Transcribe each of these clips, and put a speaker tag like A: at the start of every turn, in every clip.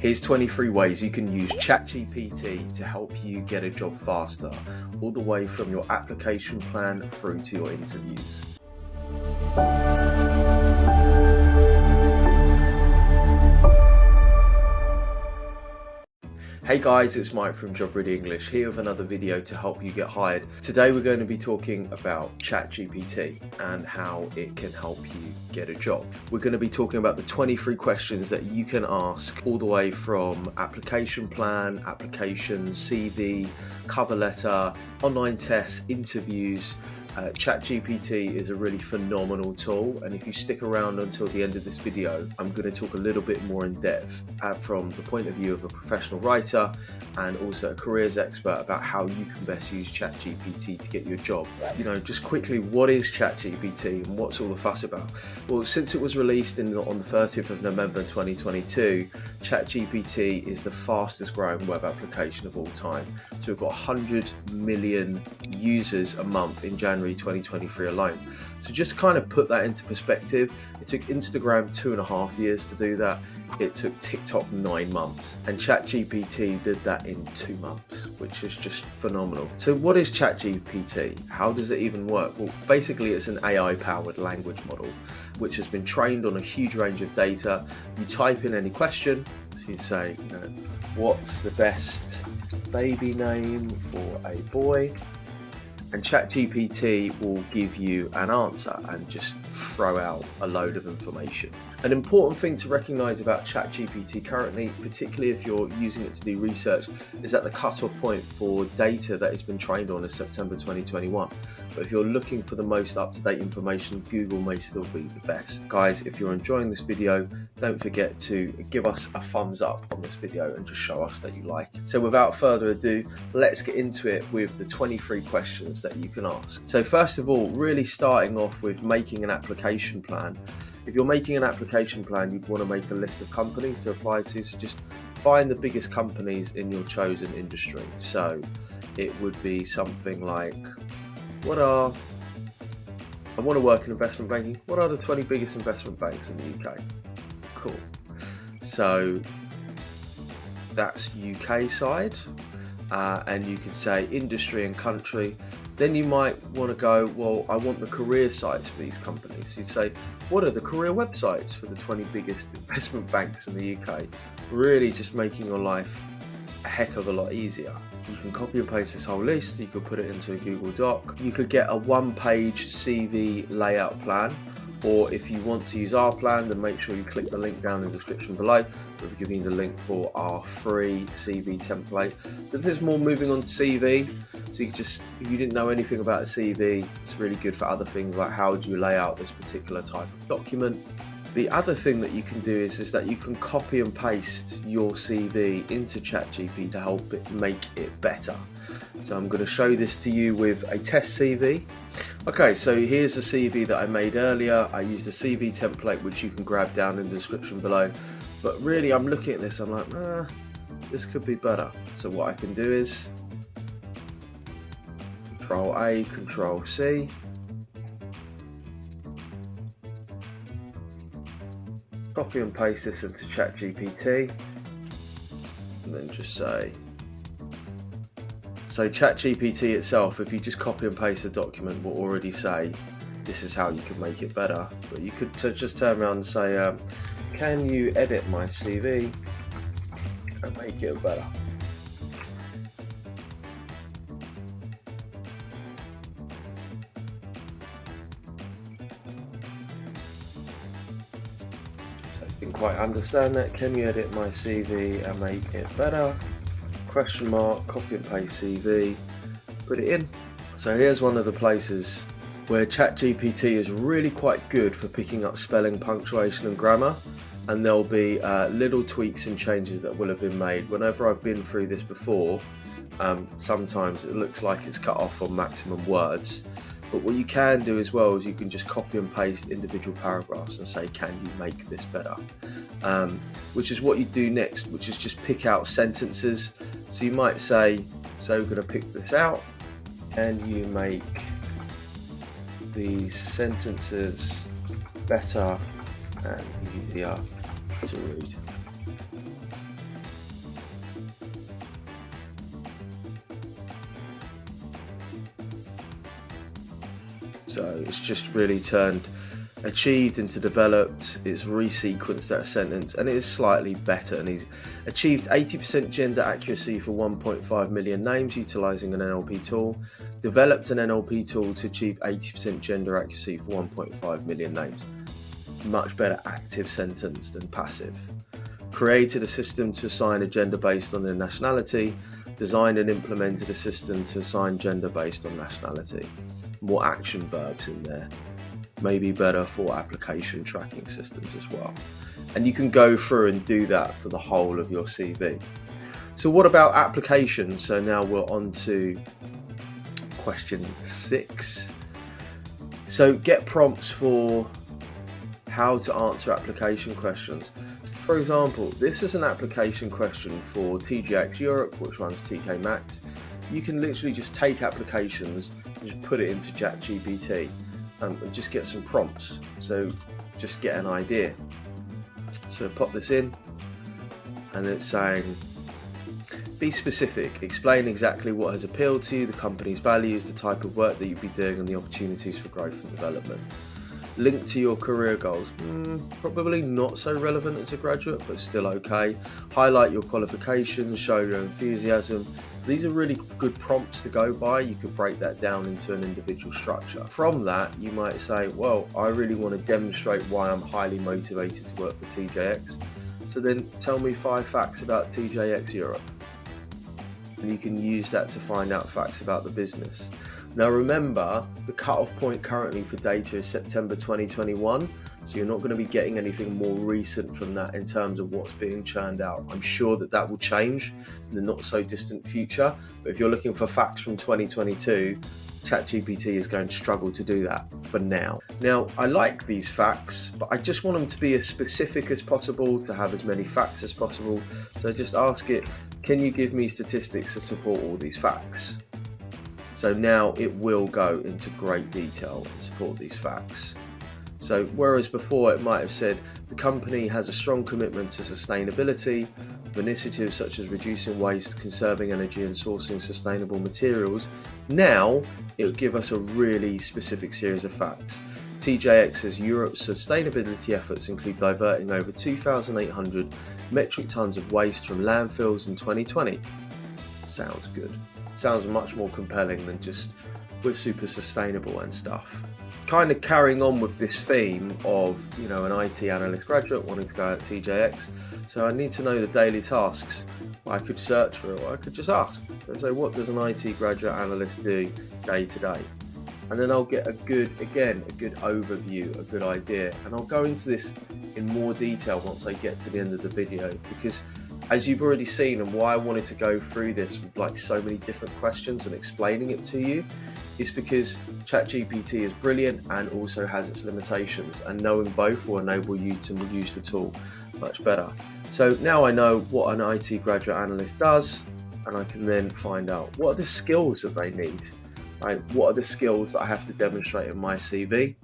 A: Here's 23 ways you can use Chat GPT to help you get a job faster, all the way from your application plan through to your interviews. Hey guys, it's Mike from Job Ready English here with another video to help you get hired. Today we're going to be talking about Chat GPT and how it can help you get a job. We're going to be talking about the 23 questions that you can ask all the way from application plan, application, CV, cover letter, online tests, interviews. Chat GPT is a really phenomenal tool, and if you stick around until the end of this video, I'm going to talk a little bit more in depth from the point of view of a professional writer and also a careers expert about how you can best use Chat GPT to get your job. Just quickly, what is Chat GPT and what's all the fuss about? Well, since it was released on the 30th of November 2022, Chat GPT is the fastest growing web application of all time. So we've got 100 million users a month in January 2023 alone. So just kind of put that into perspective, it took Instagram 2.5 years to do that. It took TikTok 9 months, and ChatGPT did that in 2 months, which is just phenomenal. So what is ChatGPT? How does it even work? Well, basically it's an AI-powered language model, which has been trained on a huge range of data. You type in any question, so you'd say, what's the best baby name for a boy? And ChatGPT will give you an answer and just throw out a load of information. An important thing to recognize about ChatGPT currently, particularly if you're using it to do research, is that the cutoff point for data that it's been trained on is September 2021. But if you're looking for the most up-to-date information, Google may still be the best. Guys, if you're enjoying this video, don't forget to give us a thumbs up on this video and just show us that you like it. So without further ado, let's get into it with the 23 questions that you can ask. So first of all, really starting off with making an application plan. If you're making an application plan, you'd want to make a list of companies to apply to. So just find the biggest companies in your chosen industry. So it would be something like, I want to work in investment banking. What are the 20 biggest investment banks in the UK? Cool. So that's UK side. And you could say industry and country. Then you might want to go, well, I want the career sites for these companies. You'd say, what are the career websites for the 20 biggest investment banks in the UK? Really just making your life a heck of a lot easier. You can copy and paste this whole list. You could put it into a Google Doc. You could get a one-page CV layout plan, or if you want to use our plan, then make sure you click the link down in the description below. We'll be giving you the link for our free CV template. So this is more moving on to CV. So if you didn't know anything about a CV, it's really good for other things like how do you lay out this particular type of document. The other thing that you can do is that you can copy and paste your CV into ChatGPT to help it make it better. So I'm going to show this to you with a test CV. Okay, so here's a CV that I made earlier. I used a CV template, which you can grab down in the description below. But really, I'm looking at this, I'm like, this could be better. So what I can do is Control A, Control C. Copy and paste this into ChatGPT. And then just say, so ChatGPT itself, if you just copy and paste the document, will already say, this is how you can make it better. But you could just turn around and say, can you edit my CV and make it better? So I didn't quite understand that. Can you edit my CV and make it better? Question mark, copy and paste CV, put it in. So here's one of the places where ChatGPT is really quite good for picking up spelling, punctuation and grammar, and there'll be little tweaks and changes that will have been made. Whenever I've been through this before, sometimes it looks like it's cut off on maximum words, but what you can do as well is you can just copy and paste individual paragraphs and say, can you make this better? Which is what you do next, which is just pick out sentences. So you might say, so we're going to pick this out, can you make these sentences better and easier to read? So it's just really turned achieved into developed. It's resequenced that sentence, and it is slightly better. And he's achieved 80% gender accuracy for 1.5 million names utilizing an NLP tool. Developed an NLP tool to achieve 80% gender accuracy for 1.5 million names. Much better active sentence than passive. Created a system to assign a gender based on their nationality. Designed and implemented a system to assign gender based on nationality. More action verbs in there. Maybe better for application tracking systems as well. And you can go through and do that for the whole of your CV. So what about applications? So now we're on to question 6. So get prompts for how to answer application questions. For example, this is an application question for TJX Europe, which runs TK Maxx. You can literally just take applications and just put it into Chat GPT and just get some prompts. So just get an idea. So pop this in, and it's saying, be specific, explain exactly what has appealed to you, the company's values, the type of work that you'd be doing, and the opportunities for growth and development. Link to your career goals. Probably not so relevant as a graduate, but still okay. Highlight your qualifications, show your enthusiasm. These are really good prompts to go by. You could break that down into an individual structure. From that, you might say, well, I really want to demonstrate why I'm highly motivated to work for TJX. So then tell me 5 facts about TJX Europe. And you can use that to find out facts about the business. Now remember, the cutoff point currently for data is September 2021, so you're not going to be getting anything more recent from that in terms of what's being churned out. I'm sure that will change in the not so distant future, but if you're looking for facts from 2022, Chat GPT is going to struggle to do that for now. Now, I like these facts, but I just want them to be as specific as possible, to have as many facts as possible. So just ask it, can you give me statistics to support all these facts? So now it will go into great detail and support these facts. So whereas before it might have said the company has a strong commitment to sustainability, with initiatives such as reducing waste, conserving energy and sourcing sustainable materials, now it will give us a really specific series of facts. TJX's Europe's sustainability efforts include diverting over 2,800 metric tons of waste from landfills in 2020. Sounds good. Sounds much more compelling than just we're super sustainable and stuff. Kind of carrying on with this theme of, an IT analyst graduate wanting to go at TJX. So I need to know the daily tasks. I could search for it, or I could just ask and say, what does an IT graduate analyst do day to day? And then I'll get a good overview, a good idea. And I'll go into this in more detail once I get to the end of the video, because as you've already seen, and why I wanted to go through this with so many different questions and explaining it to you, is because ChatGPT is brilliant and also has its limitations, and knowing both will enable you to use the tool much better. So now I know what an IT graduate analyst does, and I can then find out what are the skills that they need, right? What are the skills that I have to demonstrate in my CV?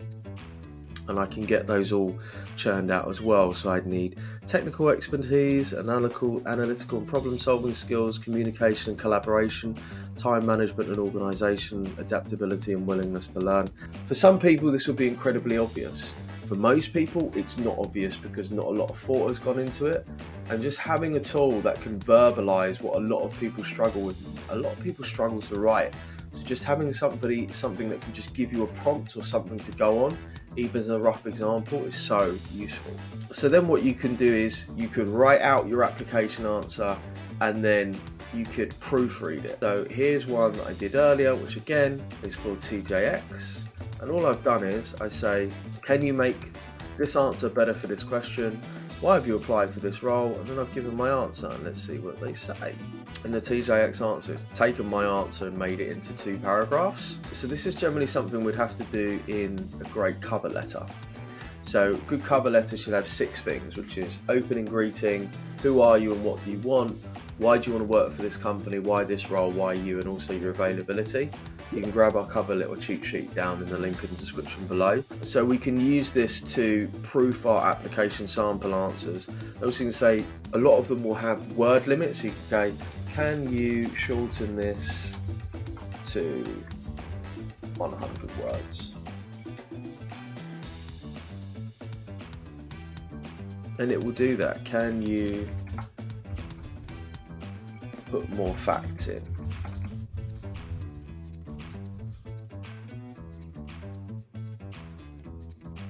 A: And I can get those all churned out as well. So I'd need technical expertise, analytical and problem solving skills, communication and collaboration, time management and organisation, adaptability and willingness to learn. For some people this will be incredibly obvious. For most people it's not obvious because not a lot of thought has gone into it, and just having a tool that can verbalise what a lot of people struggle with. A lot of people struggle to write. So just having something that can just give you a prompt or something to go on, even as a rough example, is so useful. So then what you can do is you could write out your application answer and then you could proofread it. So here's one that I did earlier, which again is for TJX. And all I've done is I say, can you make this answer better for this question? Why have you applied for this role? And then I've given my answer, and let's see what they say. And the TJX answer has taken my answer and made it into 2 paragraphs. So this is generally something we'd have to do in a great cover letter. So good cover letter should have 6 things, which is opening greeting, who are you and what do you want, why do you want to work for this company, why this role, why you, and also your availability. You can grab our cover little cheat sheet down in the link in the description below. So we can use this to proof our application sample answers. I also can say a lot of them will have word limits. So you can say, can you shorten this to 100 words? and it will do that. Can you put more facts in?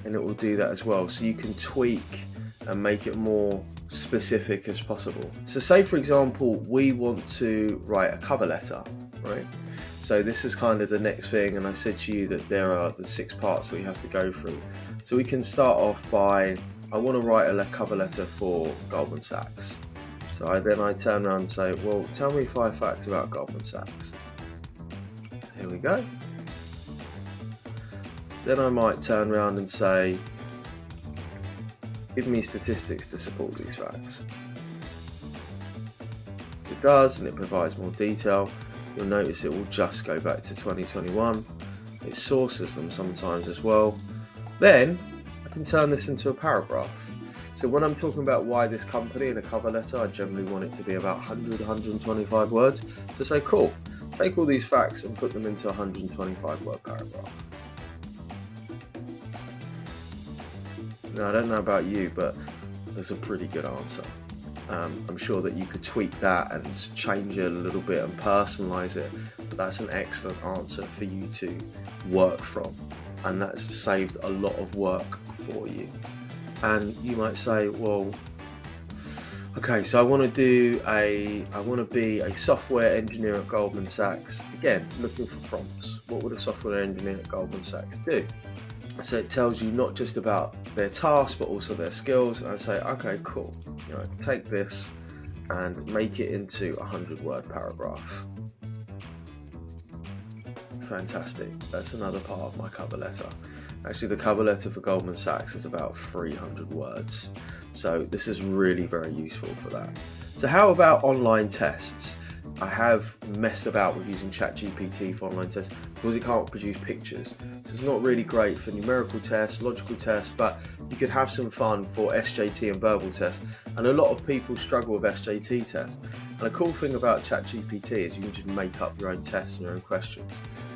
A: And it will do that as well, so you can tweak and make it more specific as possible. So say for example we want to write a cover letter, right? So this is kind of the next thing, and I said to you that there are the 6 parts that we have to go through. So we can start off by, I want to write a cover letter for Goldman Sachs. So I turn around and say, well, tell me 5 facts about Goldman Sachs. Here we go. Then I might turn around and say, give me statistics to support these facts. It does, and it provides more detail. You'll notice it will just go back to 2021. It sources them sometimes as well. Then I can turn this into a paragraph. So when I'm talking about why this company in a cover letter, I generally want it to be about 100, 125 words. So say, cool, take all these facts and put them into a 125 word paragraph. Now, I don't know about you, but that's a pretty good answer. I'm sure that you could tweak that and change it a little bit and personalize it, but that's an excellent answer for you to work from, and that's saved a lot of work for you. And you might say, well, okay, so I want to be a software engineer at Goldman Sachs. Again, looking for prompts. What would a software engineer at Goldman Sachs do? So it tells you not just about their tasks, but also their skills. And I say, okay, cool. Take this and make it into a 100-word paragraph. Fantastic. That's another part of my cover letter. Actually, the cover letter for Goldman Sachs is about 300 words. So this is really very useful for that. So how about online tests? I have messed about with using Chat GPT for online tests because it can't produce pictures. So it's not really great for numerical tests, logical tests, but you could have some fun for SJT and verbal tests. And a lot of people struggle with SJT tests. And the cool thing about Chat GPT is you can just make up your own tests and your own questions.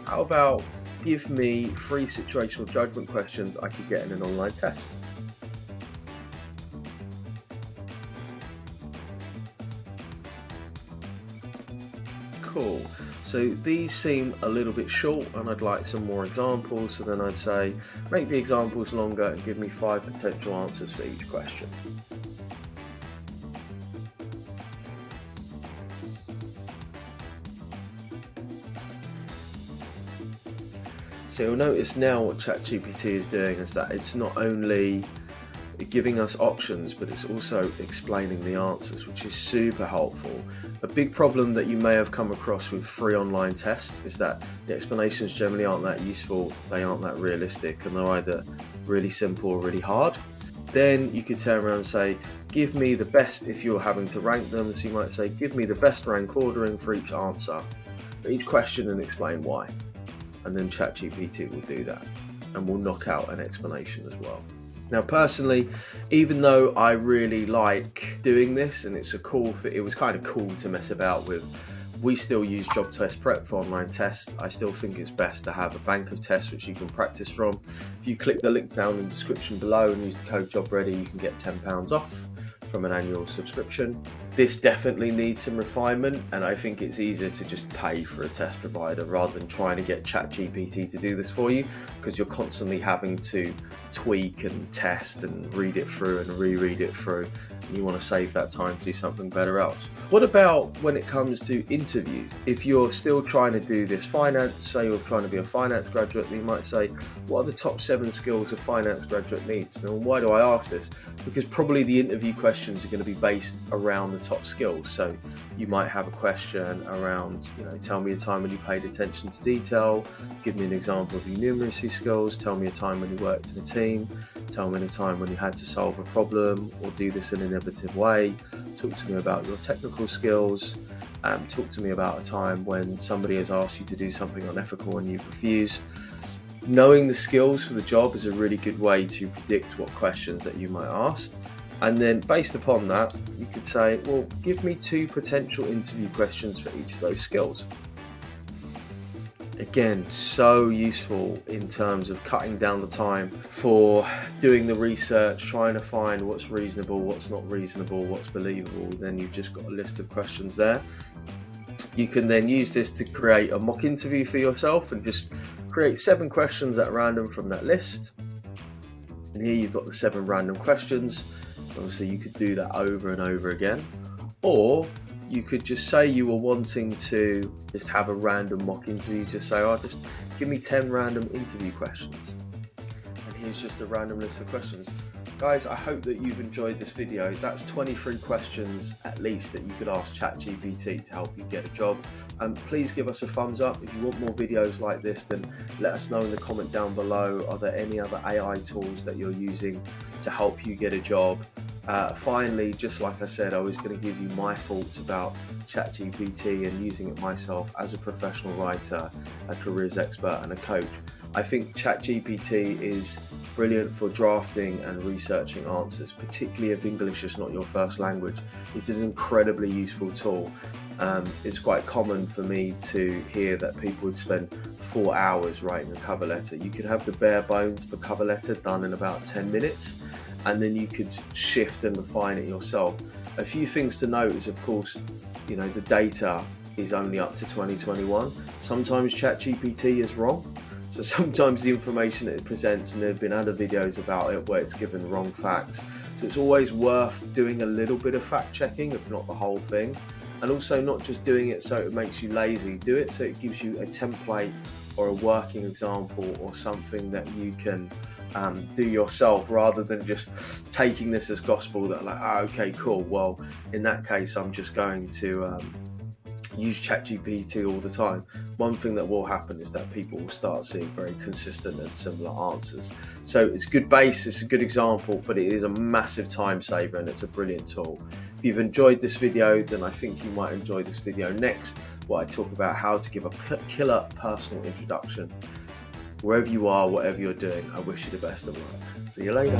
A: How about give me 3 situational judgment questions I could get in an online test? Cool. So these seem a little bit short and I'd like some more examples. So then I'd say, make the examples longer and give me 5 potential answers for each question. So you'll notice now what Chat GPT is doing is that it's not only giving us options, but it's also explaining the answers, which is super helpful. A big problem that you may have come across with free online tests is that the explanations generally aren't that useful, they aren't that realistic, and they're either really simple or really hard. Then you could turn around and say, give me the best, if you're having to rank them, so you might say, give me the best rank ordering for each answer, for each question, and explain why. And then Chat GPT will do that and will knock out an explanation as well. Now personally, even though I really like doing this and it was kind of cool to mess about with, we still use job test prep for online tests. I still think it's best to have a bank of tests which you can practice from. If you click the link down in the description below and use the code JOBREADY, you can get £10 off from an annual subscription. This definitely needs some refinement, and I think it's easier to just pay for a test provider rather than trying to get Chat GPT to do this for you, because you're constantly having to tweak and test and read it through and reread it through, and you want to save that time to do something better else. What about when it comes to interviews? If you're still trying to do this finance, say you're trying to be a finance graduate, you might say, what are the top 7 skills a finance graduate needs? And why do I ask this? Because probably the interview questions are going to be based around the top skills. So you might have a question around, tell me a time when you paid attention to detail, give me an example of your numeracy skills, tell me a time when you worked in a team, tell me a time when you had to solve a problem or do this in an innovative way, talk to me about your technical skills, talk to me about a time when somebody has asked you to do something unethical and you've refused. Knowing the skills for the job is a really good way to predict what questions that you might ask. And then based upon that, you could say, well, give me 2 potential interview questions for each of those skills. Again, so useful in terms of cutting down the time for doing the research, trying to find what's reasonable, what's not reasonable, what's believable. Then you've just got a list of questions there. You can then use this to create a mock interview for yourself and just create 7 questions at random from that list. And here you've got the 7 random questions. Obviously you could do that over and over again, or you could just say you were wanting to just have a random mock interview. Just say, oh, just give me 10 random interview questions. And here's just a random list of questions. Guys, I hope that you've enjoyed this video. That's 23 questions at least that you could ask Chat GPT to help you get a job. Please give us a thumbs up. If you want more videos like this, then let us know in the comment down below. Are there any other AI tools that you're using to help you get a job? Finally, just like I said, I was going to give you my thoughts about Chat GPT and using it myself as a professional writer, a careers expert and a coach. I think Chat GPT is brilliant for drafting and researching answers, particularly if English is not your first language. It's an incredibly useful tool. It's quite common for me to hear that people would spend 4 hours writing a cover letter. You could have the bare bones of a cover letter done in about 10 minutes, and then you could shift and refine it yourself. A few things to note is, of course, the data is only up to 2021. Sometimes Chat GPT is wrong. So sometimes the information it presents, and there have been other videos about it where it's given wrong facts. So it's always worth doing a little bit of fact checking, if not the whole thing. And also not just doing it so it makes you lazy. Do it so it gives you a template or a working example or something that you can do yourself, rather than just taking this as gospel that okay, cool. Well, in that case, I'm just going to use ChatGPT all the time. One thing that will happen is that people will start seeing very consistent and similar answers. So it's a good base, it's a good example, but it is a massive time saver and it's a brilliant tool. If you've enjoyed this video, then I think you might enjoy this video next, where I talk about how to give a killer personal introduction. Wherever you are, whatever you're doing, I wish you the best of luck. See you later.